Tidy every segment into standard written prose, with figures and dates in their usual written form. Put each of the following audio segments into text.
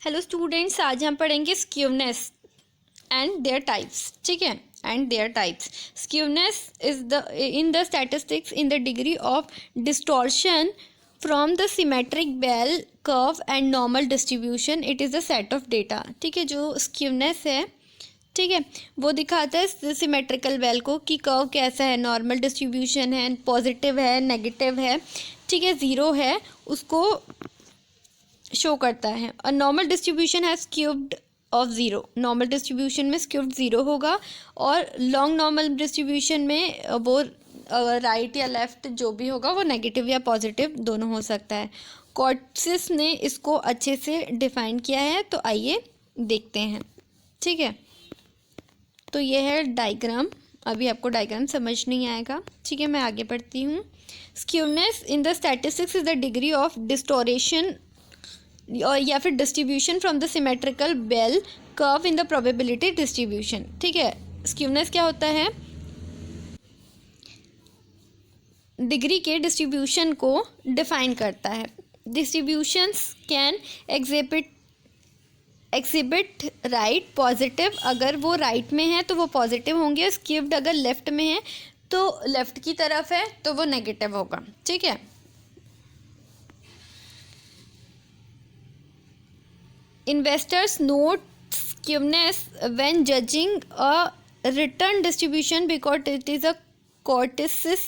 Hello students, आज हम पढ़ेंगे स्क्यूनेस एंड देयर टाइप्स। ठीक है, and their types. Skewness is the in the statistics in the degree of distortion from the symmetric bell curve and normal distribution. It is the set of data. ठीक है, जो skewness है, ठीक है, वो दिखाता है सिमेट्रिकल बेल को कि कर्व कैसा है, नॉर्मल डिस्ट्रीब्यूशन है, पॉजिटिव है, नेगेटिव है, ठीक है, ज़ीरो है, उसको शो करता है। और नॉर्मल डिस्ट्रीब्यूशन है स्क्यूब्ड ऑफ ज़ीरो। नॉर्मल डिस्ट्रीब्यूशन में स्क्यूब्ड ज़ीरो होगा और लॉन्ग नॉर्मल डिस्ट्रीब्यूशन में वो राइट या लेफ्ट जो भी होगा वो नेगेटिव या पॉजिटिव दोनों हो सकता है। कॉर्ट्सिस ने इसको अच्छे से डिफाइन किया है, तो आइए देखते हैं। ठीक है, तो ये है डायग्राम। अभी आपको डायग्राम समझ नहीं आएगा। ठीक है, मैं आगे बढ़ती हूँ। Skewness in the statistics is the degree of distortion या फिर distribution from the symmetrical bell curve in the probability distribution. ठीक है, स्क्यूनेस क्या होता है? डिग्री के डिस्ट्रीब्यूशन को डिफाइन करता है। Distributions can exhibit right positive, अगर वो राइट में है तो वो पॉजिटिव होंगे। स्क्यूब्ड अगर लेफ्ट में है तो लेफ्ट की तरफ है तो वो नेगेटिव होगा। ठीक है, investors note skewness when judging a return distribution because it is a cortices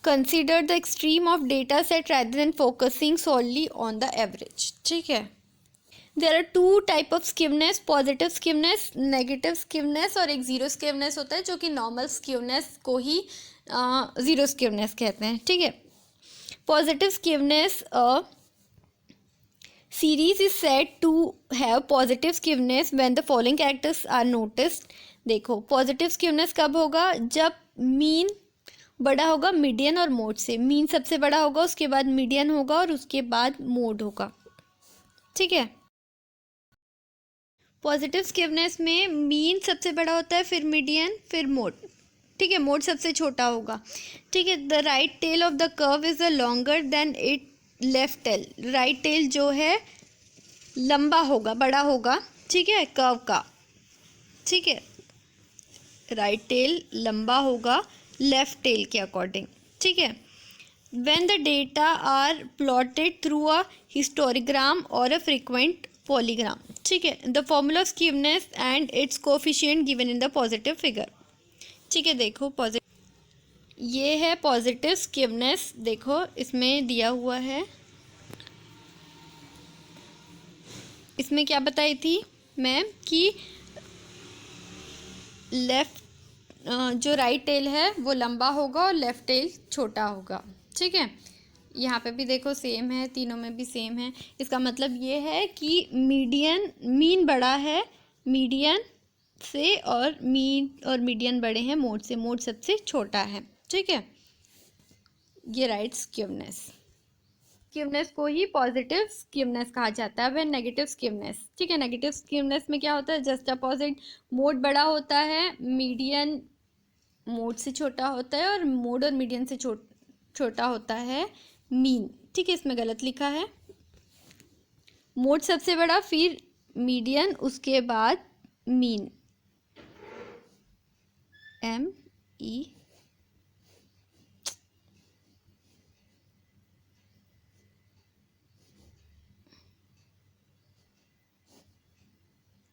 consider the extreme of data set rather than focusing solely on the average. ठीक है, there are two type of skewness, positive skewness, negative skewness और एक zero skewness होता है जो कि normal skewness को ही zero skewness कहते हैं। ठीक है, positive skewness series is said to have positive skewness when the following characters are noticed। देखो, पॉजिटिव स्क्यूनेस कब होगा? जब मीन बड़ा होगा मीडियन और मोड से। मीन सबसे बड़ा होगा, उसके बाद मीडियन होगा और उसके बाद मोड होगा। ठीक है, पॉजिटिव स्क्यूनेस में मीन सबसे बड़ा होता है, फिर मीडियन, फिर मोड। ठीक है, मोड सबसे छोटा होगा। ठीक है, the right tail of the curve is the longer than it left tail. Right tail जो है लंबा होगा, बड़ा होगा। ठीक है, कर्व का। ठीक है, राइट टेल लंबा होगा लेफ्ट टेल के अकॉर्डिंग। ठीक है, when the data are plotted through a histogram और अ फ्रीक्वेंट पॉलीग्राम। ठीक है, the formula of skewness and its coefficient given in the positive figure. ठीक है, देखो पॉजिटिव, ये है पॉजिटिव स्क्यूनेस। देखो इसमें दिया हुआ है, इसमें क्या बताई थी मैम कि लेफ्ट जो राइट टेल है वो लंबा होगा और लेफ्ट टेल छोटा होगा। ठीक है, यहाँ पे भी देखो सेम है, तीनों में भी सेम है। इसका मतलब ये है कि मीन बड़ा है मीडियन से और मीडियन बड़े हैं मोड से। मोड सबसे छोटा है। ठीक है, ये राइट स्क्यूनेस को ही पॉजिटिव स्क्यूनेस कहा जाता है। वह नेगेटिव स्क्यूनेस, ठीक है, नेगेटिव स्क्यूनेस में क्या होता है? जस्ट अपोजिट, मोड बड़ा होता है, मीडियन मोड से छोटा होता है और मोड और मीडियन से छोटा होता है मीन। ठीक है, इसमें गलत लिखा है। मोड सबसे बड़ा, फिर मीडियन, उसके बाद मीन।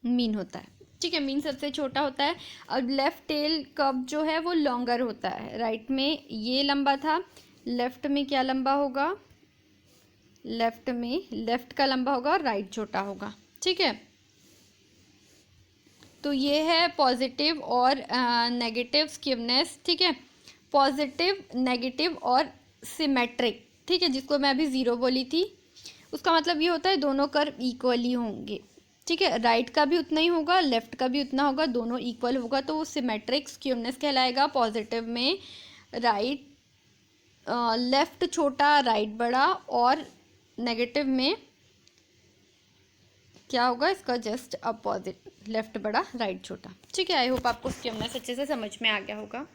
मीन होता है। ठीक है, मीन सबसे छोटा होता है। और लेफ्ट टेल कब जो है वो लॉन्गर होता है। राइट में ये लंबा था, लेफ्ट में क्या लंबा होगा? लेफ्ट में लेफ्ट का लंबा होगा और राइट छोटा होगा। ठीक है, तो ये है पॉजिटिव और नेगेटिव स्क्यूनेस। ठीक है, पॉजिटिव, नेगेटिव और सिमेट्रिक। ठीक है, जिसको मैं अभी ज़ीरो बोली थी, उसका मतलब ये होता है दोनों कर्व इक्वली होंगे। ठीक है, राइट का भी उतना ही होगा, लेफ्ट का भी उतना होगा, दोनों इक्वल होगा तो वो सिमेट्रिक स्क्यूनेस कहलाएगा। पॉजिटिव में राइट लेफ्ट छोटा, राइट बड़ा, और नेगेटिव में क्या होगा? इसका जस्ट अपोजिट, लेफ्ट बड़ा, राइट छोटा। ठीक है, आई होप आपको स्क्यूनेस अच्छे से समझ में आ गया होगा।